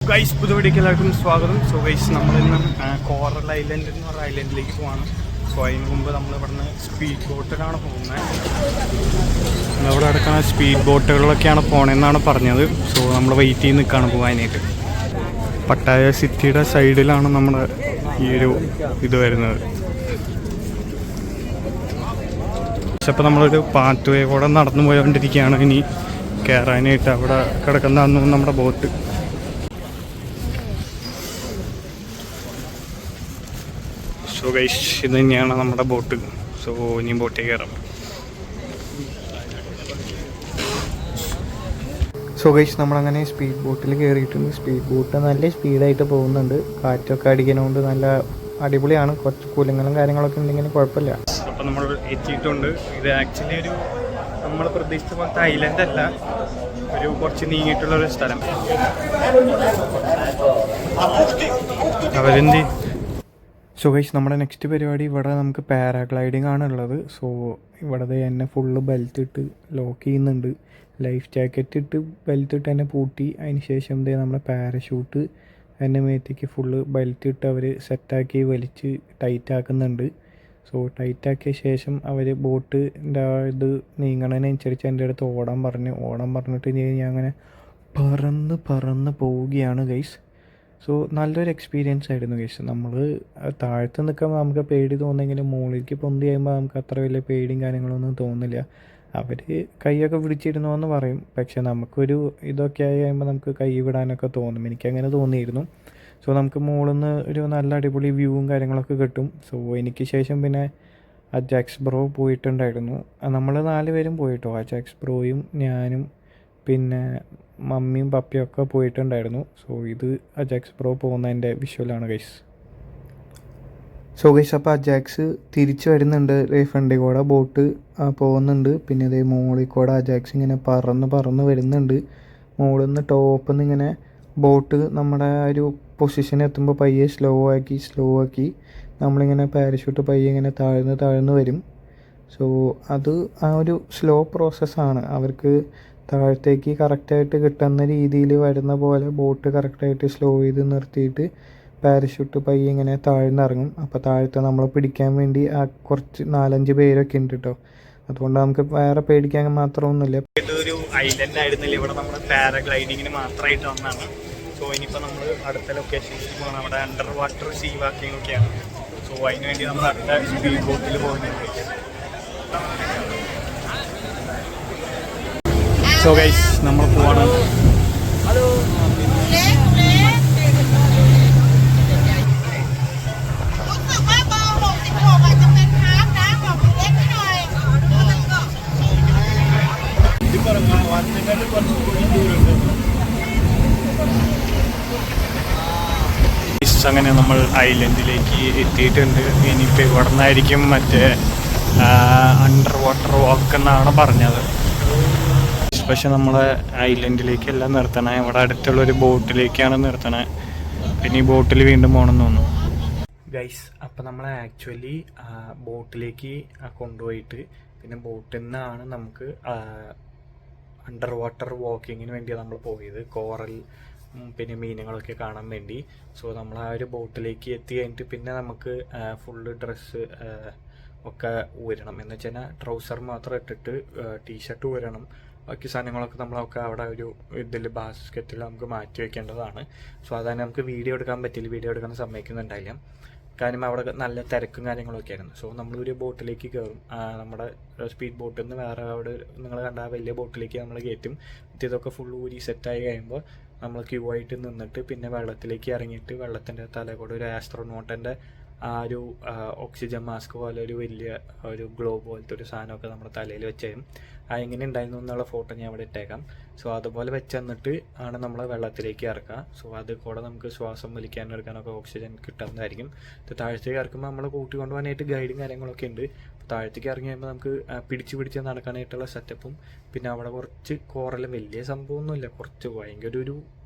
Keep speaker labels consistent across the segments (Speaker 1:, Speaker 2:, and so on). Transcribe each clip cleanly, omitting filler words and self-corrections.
Speaker 1: Guys പുതുവടിക്ക് എല്ലാവർക്കും സ്വാഗതം. So guys നമ്മളിന്ന് കോറൽ ഐലൻഡ് എന്ന് പറഞ്ഞ ഐലൻഡിലേക്ക് പോവാണ്. സോ അതിന് മുമ്പ് നമ്മൾ ഇവിടുന്ന് സ്പീഡ് ബോട്ടിലാണ് പോകുന്നത്. ഇവിടെ നടക്കുന്ന സ്പീഡ് ബോട്ടുകളിലൊക്കെയാണ് പോകണമെന്നാണ് പറഞ്ഞത്. സോ നമ്മൾ വെയിറ്റ് ചെയ്ത് നിൽക്കുകയാണ് പോകാനായിട്ട്. പട്ടായ സിറ്റിയുടെ സൈഡിലാണ് നമ്മുടെ ഈ ഒരു ഇത് വരുന്നത്. അപ്പോൾ നമ്മളൊരു പാത്ത് വേ കൂടെ നടന്നു പോയോണ്ടിരിക്കുകയാണ്. ഇനി കയറാനായിട്ട് അവിടെ കിടക്കുന്നതാണ് നമ്മുടെ ബോട്ട്. സോ ഗൈസ് ഇത് തന്നെയാണ് നമ്മുടെ ബോട്ട്. സോ ഇനിയും ബോട്ടിൽ കയറാം.
Speaker 2: സോ ഗൈസ് നമ്മളങ്ങനെ സ്പീഡ് ബോട്ടിൽ കയറിയിട്ടുണ്ട്. സ്പീഡ് ബോട്ട് നല്ല സ്പീഡായിട്ട് പോകുന്നുണ്ട്. കാറ്റൊക്കെ അടിക്കുന്നതുകൊണ്ട് നല്ല അടിപൊളിയാണ്. കുറച്ച് കൂലങ്ങളും കാര്യങ്ങളൊക്കെ ഉണ്ടെങ്കിൽ കുഴപ്പമില്ല.
Speaker 1: അപ്പോൾ നമ്മൾ എത്തിയിട്ടുണ്ട്. ഇത് ആക്ച്വലി ഒരു നമ്മൾ പ്രതീക്ഷിച്ച പോലത്തെ ഐലൻഡ് അല്ല, ഒരു കുറച്ച് നീങ്ങിയിട്ടുള്ളൊരു സ്ഥലം. അവരെന്ത്
Speaker 2: സോ ഗൈസ് നമ്മുടെ നെക്സ്റ്റ് പരിപാടി ഇവിടെ നമുക്ക് പാരാഗ്ലൈഡിങ് ആണ് ഉള്ളത്. സോ ഇവിടെ എന്നെ ഫുള്ള് ബെൽറ്റ് ഇട്ട് ലോക്ക് ചെയ്യുന്നുണ്ട്. ലൈഫ് ജാക്കറ്റ് ഇട്ട് ബെൽറ്റ് ഇട്ട് എന്നെ പൂട്ടി. അതിന് ശേഷം നമ്മുടെ പാരഷൂട്ട് എൻ്റെ മേത്തേക്ക് ഫുള്ള് ബെൽറ്റ് ഇട്ട് അവർ സെറ്റാക്കി വലിച്ച് ടൈറ്റ് ആക്കുന്നുണ്ട്. സോ ടൈറ്റാക്കിയ ശേഷം അവർ ബോട്ടിൻ്റെ ഇത് നീങ്ങണതിനനുസരിച്ച് എൻ്റെ അടുത്ത് ഓടാൻ പറഞ്ഞിട്ട് ഞാൻ അങ്ങനെ പറന്ന് പോവുകയാണ് ഗൈസ്. സോ നല്ലൊരു എക്സ്പീരിയൻസ് ആയിരുന്നു ഗൈസ്. നമ്മൾ താഴത്ത് നിൽക്കുമ്പോൾ നമുക്ക് പേടി തോന്നുമെങ്കിലും മുകളിലേക്ക് പൊന്തി കഴിയുമ്പോൾ നമുക്ക് അത്ര വലിയ പേടിയും കാര്യങ്ങളൊന്നും തോന്നില്ല. അവർ കൈയൊക്കെ പിടിച്ചിരുന്നു എന്ന് പറയും, പക്ഷെ നമുക്കൊരു ഇതൊക്കെ ആയി കഴിയുമ്പോൾ നമുക്ക് കൈ വിടാനൊക്കെ തോന്നും. എനിക്കങ്ങനെ തോന്നിയിരുന്നു. സോ നമുക്ക് മുകളിൽ നിന്ന് ഒരു നല്ല അടിപൊളി വ്യൂവും കാര്യങ്ങളൊക്കെ കിട്ടും. സോ എനിക്ക് ശേഷം പിന്നെ അജാക്സ് ബ്രോ പോയിട്ടുണ്ടായിരുന്നു. നമ്മൾ 4 പേരും പോയിട്ടോ. അജാക്സ് ബ്രോയും ഞാനും പിന്നെ മമ്മിയും പപ്പയും ഒക്കെ പോയിട്ടുണ്ടായിരുന്നു. സോ ഇത് അജാക്സ് ബ്രോ പോകുന്നതിൻ്റെ വിഷ്വലാണ് ഗൈസ്. സോ ഗൈസ് അപ്പോൾ അജാക്സ് തിരിച്ചു വരുന്നുണ്ട്. ഫ്രണ്ടിൽ കൂടെ ബോട്ട് പോകുന്നുണ്ട്. പിന്നെ ഇതേ മുകളിൽ കൂടെ അജാക്സ് ഇങ്ങനെ പറന്ന് വരുന്നുണ്ട്. മുകളിൽ നിന്ന് ടോപ്പിൽ നിന്ന് ഇങ്ങനെ ബോട്ട് നമ്മുടെ ഒരു പൊസിഷൻ എത്തുമ്പോൾ പയ്യെ സ്ലോ ആക്കി നമ്മളിങ്ങനെ പാരഷൂട്ട് പയ്യെ ഇങ്ങനെ താഴ്ന്ന് വരും. സോ അത് ആ ഒരു സ്ലോ പ്രോസസ്സാണ്. അവർക്ക് താഴത്തേക്ക് കറക്റ്റായിട്ട് കിട്ടുന്ന രീതിയിൽ വരുന്ന പോലെ ബോട്ട് കറക്റ്റായിട്ട് സ്ലോ ചെയ്ത് നിർത്തിയിട്ട് പാരഷൂട്ട് പയ്യെ ഇങ്ങനെ താഴ്ന്നിറങ്ങും. അപ്പോൾ താഴത്തെ നമ്മൾ പിടിക്കാൻ വേണ്ടി കുറച്ച് 4-5 പേരൊക്കെ ഉണ്ട് കേട്ടോ. അതുകൊണ്ട് നമുക്ക് വേറെ പേടിക്കാൻ മാത്രമൊന്നുമില്ല.
Speaker 1: ഇതൊരു ഐലൻഡ് ആയിരുന്നില്ല, ഇവിടെ നമ്മൾ പാരഗ്ലൈഡിങ്ങിന് മാത്രമായിട്ട് വന്നതാണ്. സോ ഇനിയിപ്പോൾ നമ്മൾ അടുത്ത ലൊക്കേഷനിൽ പോകണം. അവിടെ അണ്ടർ വാട്ടർ സീ വാക്കിംഗ് ഒക്കെയാണ്. സോ അതിന് വേണ്ടി നമ്മൾ അടുത്ത സ്പീഡ് ബോട്ടിൽ പോകുന്നുണ്ട്. സോ ഗൈസ് നമ്മൾ പോവാണ്. അങ്ങനെ നമ്മൾ ഐലൻഡിലേക്ക് എത്തിയിട്ടുണ്ട്. ഇനിയിപ്പോൾ ഇവിടെ നിന്നായിരിക്കും മറ്റേ അണ്ടർ വാട്ടർ വാക്ക് എന്നാണ് പറഞ്ഞത്. പക്ഷെ നമ്മളെ ഐലൻഡിലേക്കല്ല നിർത്തണേ, ഇവിടെ അടുത്തുള്ളൊരു ബോട്ടിലേക്കാണ് നിർത്തണേ. പിന്നെ ഈ ബോട്ടിൽ വീണ്ടും പോകണമെന്ന് തോന്നുന്നു ഗൈസ്. അപ്പം നമ്മളെ ആക്ച്വലി ബോട്ടിലേക്ക് കൊണ്ടുപോയിട്ട് പിന്നെ ബോട്ടിൽ നിന്നാണ് നമുക്ക് അണ്ടർ വാട്ടർ വാക്കിങ്ങിന് വേണ്ടിയാണ് നമ്മൾ പോയത്. കോറൽ പിന്നെ മീനുകളൊക്കെ കാണാൻ വേണ്ടി. സോ നമ്മൾ ആ ഒരു ബോട്ടിലേക്ക് എത്തി കഴിഞ്ഞിട്ട് പിന്നെ നമുക്ക് ഫുള്ള് ഡ്രസ്സ് ഒക്കെ ഊരണം. എന്ന് വെച്ച് കഴിഞ്ഞാൽ ട്രൗസർ മാത്രം ഇട്ടിട്ട് ടീഷർട്ട് ഊരണം. ബാക്കി സാധനങ്ങളൊക്കെ നമ്മളൊക്കെ അവിടെ ഒരു ഇതിൽ ബാസ്ക്കറ്റിൽ നമുക്ക് മാറ്റി വയ്ക്കേണ്ടതാണ്. സോ അതാണ് നമുക്ക് വീഡിയോ എടുക്കാൻ പറ്റില്ല, വീഡിയോ എടുക്കാൻ സമ്മതിക്കുന്നുണ്ടായില്ല. കാരണം അവിടെ നല്ല തിരക്കും കാര്യങ്ങളൊക്കെ ആയിരുന്നു. സോ നമ്മളൊരു ബോട്ടിലേക്ക് കയറും. നമ്മുടെ സ്പീഡ് ബോട്ടിൽ നിന്ന് വേറെ അവിടെ നിങ്ങൾ കണ്ട വലിയ ബോട്ടിലേക്ക് നമ്മൾ കയറ്റും. ഇതൊക്കെ ഫുൾ ഊരി സെറ്റായി കഴിയുമ്പോൾ നമ്മൾ ക്യൂ ആയിട്ട് നിന്നിട്ട് പിന്നെ വെള്ളത്തിലേക്ക് ഇറങ്ങിയിട്ട് വെള്ളത്തിൻ്റെ തല കൂടെ ഒരു ആസ്ട്രോനോട്ടിൻ്റെ ആ ഒരു ഓക്സിജൻ മാസ്ക് പോലെ ഒരു വലിയ ഒരു ഗ്ലോബ് പോലത്തെ ഒരു സാധനമൊക്കെ നമ്മുടെ തലയിൽ വെച്ചും എങ്ങനെ ഉണ്ടായിരുന്നു എന്നുള്ള ഫോട്ടോ ഞാൻ അവിടെ ഇട്ടേക്കാം. സോ അതുപോലെ വെച്ച് തന്നിട്ട് ആണ് നമ്മൾ വെള്ളത്തിലേക്ക് ഇറക്കുക. സോ അത് കൂടെ നമുക്ക് ശ്വാസം വലിക്കാനും എടുക്കാനൊക്കെ ഓക്സിജൻ കിട്ടുന്നതായിരിക്കും. താഴത്തേക്ക് ഇറക്കുമ്പോൾ നമ്മൾ കൂട്ടിക്കൊണ്ട് പോകാനായിട്ട് ഗൈഡും കാര്യങ്ങളൊക്കെ ഉണ്ട്. താഴത്തേക്ക് ഇറങ്ങി കഴിയുമ്പോൾ നമുക്ക് പിടിച്ച് നടക്കാനായിട്ടുള്ള സെറ്റപ്പും പിന്നെ അവിടെ കുറച്ച് കോറലും വലിയ സംഭവമൊന്നുമില്ല, കുറച്ച് ഭയങ്കര ഒരു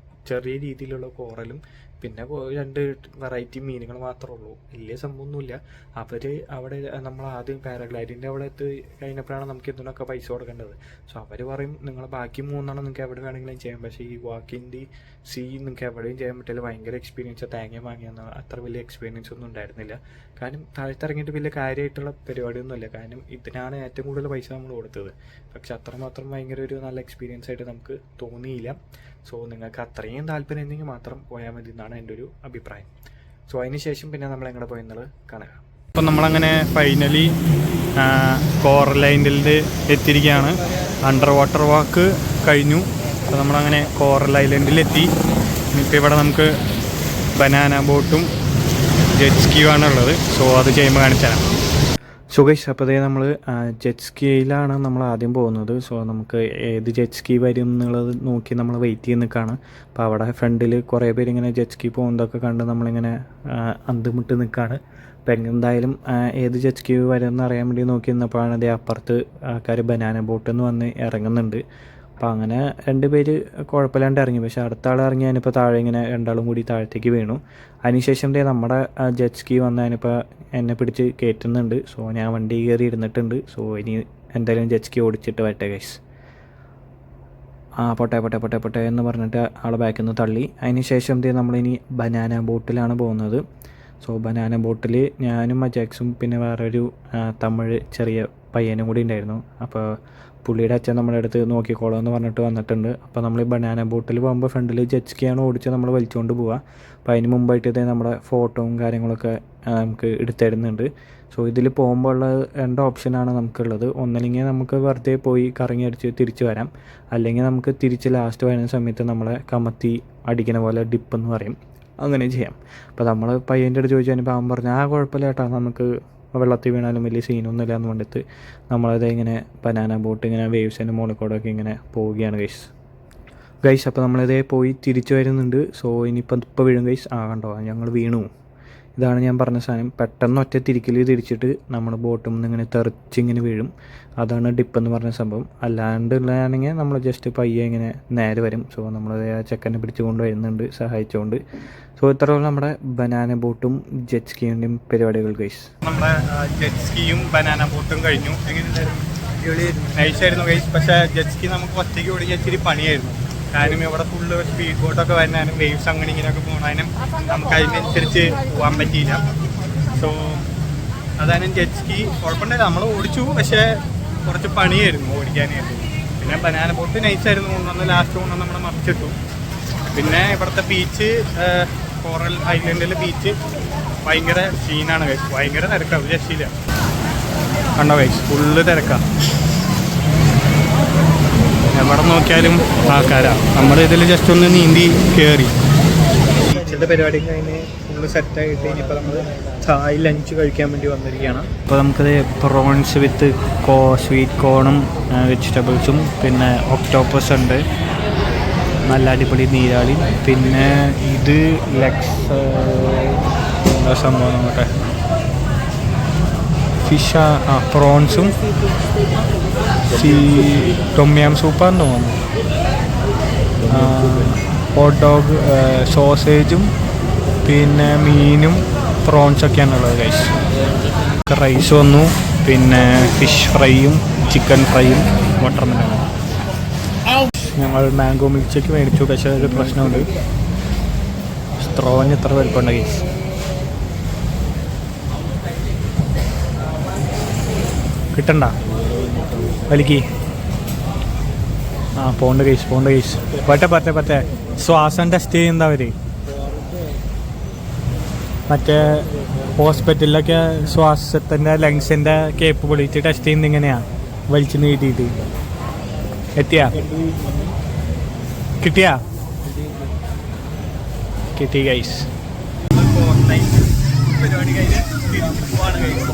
Speaker 1: ചെറിയ രീതിയിലുള്ള കോറലും
Speaker 2: പിന്നെ 2 വെറൈറ്റി മീനുകൾ മാത്രമേ ഉള്ളൂ, വലിയ സംഭവമൊന്നുമില്ല. അവർ അവിടെ നമ്മൾ ആദ്യം പാരാഗ്ലൈഡിൻ്റെ അവിടെ എത്തി കഴിഞ്ഞപ്പോഴാണ് നമുക്ക് ഇതിനൊക്കെ പൈസ കൊടുക്കേണ്ടത്. സോ അവർ പറയും നിങ്ങൾ ബാക്കി 3 നിങ്ങൾക്ക് എവിടെ വേണമെങ്കിലും ചെയ്യാം, പക്ഷേ ഈ വാക്കിൻ്റെ നിങ്ങൾക്ക് എവിടെയും ചെയ്യാൻ പറ്റില്ല, ഭയങ്കര എക്സ്പീരിയൻസ്, തേങ്ങ വാങ്ങിയെന്ന് അത്ര വലിയ എക്സ്പീരിയൻസ് ഒന്നും ഉണ്ടായിരുന്നില്ല. കാരണം താഴത്തിറങ്ങിയിട്ട് വലിയ കാര്യമായിട്ടുള്ള പരിപാടിയൊന്നുമില്ല, കാരണം ഇതിനാണ് ഏറ്റവും കൂടുതൽ പൈസ നമ്മൾ കൊടുത്തത്. പക്ഷെ അത്രമാത്രം ഭയങ്കര ഒരു നല്ല എക്സ്പീരിയൻസ് ആയിട്ട് നമുക്ക് തോന്നിയില്ല. സോ നിങ്ങൾക്ക് അത്രയും താല്പര്യം ഉണ്ടെങ്കിൽ മാത്രം പോയാൽ മതി എന്നാണ് എൻ്റെ ഒരു അഭിപ്രായം. സോ അതിന് ശേഷം പിന്നെ നമ്മൾ എങ്ങനെ പോയെന്നുള്ളത് കാണുക.
Speaker 1: അപ്പം നമ്മളങ്ങനെ ഫൈനലി കോറൽ ഐലൻഡിൽ എത്തിയിരിക്കുകയാണ്. അണ്ടർ വാട്ടർ വാക്ക് കഴിഞ്ഞു. അപ്പോൾ നമ്മളങ്ങനെ കോറൽ ഐലൻഡിലെത്തി. ഇനിയിപ്പോൾ ഇവിടെ നമുക്ക് ബനാന ബോട്ടും ജെറ്റ് സ്കീയുമാണ് ഉള്ളത്. സോ അത് ചെയ്യുമ്പോൾ കാണിച്ചു തരാം.
Speaker 2: സോ ഗൈസ്, അപ്പോൾ അതേ നമ്മൾ ജെറ്റ് സ്കീയിലാണ് നമ്മൾ ആദ്യം പോകുന്നത്. സോ നമുക്ക് ഏത് ജെറ്റ് സ്കീ വരും എന്നുള്ളത് നോക്കി നമ്മൾ വെയിറ്റ് ചെയ്ത് നിൽക്കുകയാണ്. അപ്പോൾ അവിടെ ഫ്രണ്ടിൽ കുറേ പേര് ഇങ്ങനെ ജെറ്റ് സ്കീ പോകുന്നതൊക്കെ കണ്ട് നമ്മളിങ്ങനെ അന്തുമുട്ട് നിൽക്കുകയാണ്. അപ്പോൾ എന്തായാലും ഏത് ജെറ്റ് സ്കീ വരുമെന്ന് അറിയാൻ വേണ്ടി നോക്കി നിന്നപ്പോഴാണ് അതേ അപ്പുറത്ത് ആൾക്കാർ ബനാന ബോട്ടിൽ നിന്ന് വന്ന് ഇറങ്ങുന്നുണ്ട്. അപ്പോൾ അങ്ങനെ 2 പേര് കുഴപ്പമില്ലാണ്ട് ഇറങ്ങി. പക്ഷേ അടുത്ത ആൾ ഇറങ്ങി അതിനിപ്പോൾ താഴെ ഇങ്ങനെ 2 ആളും കൂടി താഴത്തേക്ക് വീണു. അതിനുശേഷം നമ്മുടെ ജെറ്റ് സ്കീ വന്ന് അതിനിപ്പോൾ എന്നെ പിടിച്ച് കയറ്റുന്നുണ്ട്. സോ ഞാൻ വണ്ടി കയറി ഇരുന്നിട്ടുണ്ട്. സോ ഇനി എന്തായാലും ജെറ്റ് സ്കീ ഓടിച്ചിട്ട് വരട്ടെ ഗൈസ്. പൊട്ടെ എന്ന് പറഞ്ഞിട്ട് ആളെ ബാക്കിൽ നിന്ന് തള്ളി. അതിന് ശേഷം നമ്മളിനി ബനാന ബോട്ടിലാണ് പോകുന്നത്. സോ ബനാന ബോട്ടിൽ ഞാനും അജാക്സും പിന്നെ വേറൊരു തമിഴ് ചെറിയ പയ്യനും കൂടി ഉണ്ടായിരുന്നു. അപ്പോൾ പുള്ളിയുടെ അച്ഛൻ നമ്മുടെ അടുത്ത് നോക്കിക്കോളൂ എന്ന് പറഞ്ഞിട്ട് വന്നിട്ടുണ്ട്. അപ്പോൾ നമ്മൾ ഈ ബനാന ബോട്ടിൽ പോകുമ്പോൾ ഫ്രണ്ടിൽ ജെറ്റ് സ്കീയാണ് ഓടിച്ച് നമ്മൾ വലിച്ചുകൊണ്ട് പോവുക. അപ്പോൾ അതിന് മുമ്പായിട്ട് നമ്മുടെ ഫോട്ടോയും കാര്യങ്ങളൊക്കെ നമുക്ക് എടുത്തിടുന്നുണ്ട്. സോ ഇതിൽ പോകുമ്പോൾ ഉള്ള 2 ഓപ്ഷനാണ് നമുക്കുള്ളത്. ഒന്നല്ലെങ്കിൽ നമുക്ക് വെറുതെ പോയി കറങ്ങി അടിച്ച് തിരിച്ച് വരാം, അല്ലെങ്കിൽ നമുക്ക് തിരിച്ച് ലാസ്റ്റ് വരുന്ന സമയത്ത് നമ്മളെ കമത്തി അടിക്കുന്ന പോലെ ഡിപ്പ് എന്ന് പറയും, അങ്ങനെ ചെയ്യാം. അപ്പോൾ നമ്മൾ പയ്യൻ്റെ അടുത്ത് ചോദിച്ചു കഴിഞ്ഞപ്പോൾ അവൻ പറഞ്ഞു കുഴപ്പമില്ല കേട്ടോ, നമുക്ക് വെള്ളത്തിൽ വീണാലും വലിയ സീനൊന്നുമില്ല എന്ന് പറഞ്ഞിട്ട് നമ്മളത് ഇങ്ങനെ ബനാന ബോട്ട് ഇങ്ങനെ വേവ്സിൻ്റെ മുകളിൽ കൂടെ ഒക്കെ ഇങ്ങനെ പോവുകയാണ് ഗൈസ്. അപ്പോൾ നമ്മളിതേ പോയി തിരിച്ചു വരുന്നുണ്ട്. സോ ഇനിയിപ്പോൾ വീഴും ഗൈസ്. കണ്ടോ ഞങ്ങൾ വീണു. ഇതാണ് ഞാൻ പറഞ്ഞ സാധനം. പെട്ടെന്ന് ഒറ്റ തിരിക്കൽ തിരിച്ചിട്ട് നമ്മൾ ബോട്ടിൽ നിന്ന് ഇങ്ങനെ തെറിച്ചിങ്ങനെ വീഴും. അതാണ് ഡിപ്പ് എന്ന് പറഞ്ഞ സംഭവം. അല്ലാണ്ടുള്ളതാണെങ്കിൽ നമ്മൾ ജസ്റ്റ് പയ്യെ ഇങ്ങനെ നേരെ വരും. സോ നമ്മളത് ആ ചെക്കനെ പിടിച്ചുകൊണ്ട് വരുന്നുണ്ട്, സഹായിച്ചുകൊണ്ട്. സോ ഇത്രയുള്ള നമ്മുടെ ബനാന ബോട്ടും ജെറ്റ് സ്കീൻ്റെയും പരിപാടികൾ ഗൈസ്.
Speaker 1: നമ്മുടെ ജെറ്റ് സ്കീയും ബനാന ബോട്ടും കഴിഞ്ഞു. എങ്ങനെയുണ്ടായിരുന്നു? നൈസായിരുന്നു ഗൈസ്. പക്ഷേ ജെറ്റ് സ്കീ നമുക്ക് ഒറ്റയ്ക്ക് ഓടിക്കാൻ ഇച്ചിരി പണിയായിരുന്നു. കാരണം ഇവിടെ ഫുള്ള് സ്പീഡ് ബോട്ടൊക്കെ വരുന്നതിനും വേവ്സ് അങ്ങനെ ഇങ്ങനെയൊക്കെ പോകുന്നതിനും നമുക്ക് അതിനനുസരിച്ച് പോകാൻ പറ്റിയില്ല. സോ അതാണ് ജെറ്റ് സ്കീ കുഴപ്പമുണ്ടായില്ല, നമ്മൾ ഓടിച്ചു. പക്ഷേ കുറച്ച് പണിയായിരുന്നു ഓടിക്കാനായിട്ട്. പിന്നെ ബനാന ബോട്ട് നൈസായിരുന്നു. കൊണ്ടുവന്ന് ലാസ്റ്റ് കൊണ്ടുവന്ന് നമ്മൾ മറിച്ചിട്ടു. പിന്നെ ഇവിടുത്തെ ബീച്ച്, കോറൽ ഐലൻഡിലെ ബീച്ച് ഭയങ്കര സീനാണ് ഗൈസ്. ഭയങ്കര തിരക്കാണ്, രക്ഷയില്ല. കണ്ടോ ഗൈസ്, ഫുള്ള് തിരക്കാണ്. എവിടെ നോക്കിയാലും ആൾക്കാരാണ്. നമ്മളിതിൽ ജസ്റ്റ് ഒന്ന് നീന്തി കയറി. ബീച്ചിൻ്റെ പരിപാടി കഴിഞ്ഞ് ഫുള്ള് സെറ്റായിട്ട് ഇനിയിപ്പോൾ നമ്മൾ ചായ ലഞ്ച് കഴിക്കാൻ വേണ്ടി വന്നിരിക്കുകയാണ്.
Speaker 2: അപ്പോൾ നമുക്കത് പ്രോൺസ് വിത്ത് സ്വീറ്റ് കോണും വെജിറ്റബിൾസും പിന്നെ ഒക്ടോപ്പസ് ഉണ്ട്, നല്ല അടിപൊളി നീരാളി. പിന്നെ ഇത് ലെഗ്സ് എന്താ സംഭവം നോക്കട്ടെ, ഫിഷ്, പ്രോൺസും ടൊമ്യാം സൂപ്പാന്ന് തോന്നുന്നു, ഹോട്ട് ഡോഗ്, സോസേജും പിന്നെ മീനും പ്രോൺസൊക്കെയാണ് ഉള്ളത് ഗൈസ്. റൈസ് വന്നു, പിന്നെ ഫിഷ് ഫ്രൈയും ചിക്കൻ ഫ്രൈയും വാട്ടർമെലനും. ഞങ്ങൾ മാംഗോ മിൽക്ക് ഷേക്ക് മേടിച്ചു. പക്ഷേ ഒരു പ്രശ്നമുണ്ട്, സ്ട്രോന് ഇത്ര വലുപ്പമുണ്ട് ഗൈസ്. കിട്ടണ്ട വലിക്ക്. പോണ്ട് കേസ് പറ്റേ ശ്വാസം ടെസ്റ്റ് ചെയ്യുന്നവർ മറ്റേ ഹോസ്പിറ്റലിലൊക്കെ ശ്വാസത്തിൻ്റെ ലങ്സിൻ്റെ കേപ്പബിലിറ്റി ടെസ്റ്റ് ചെയ്യുന്നത് ഇങ്ങനെയാണ്, വലിച്ചു നീട്ടിയിട്ട്. കിട്ടി ഗൈസ്. പരിപാടി കഴിഞ്ഞ് തിരിച്ചു പോവാണ് ഗൈസ്.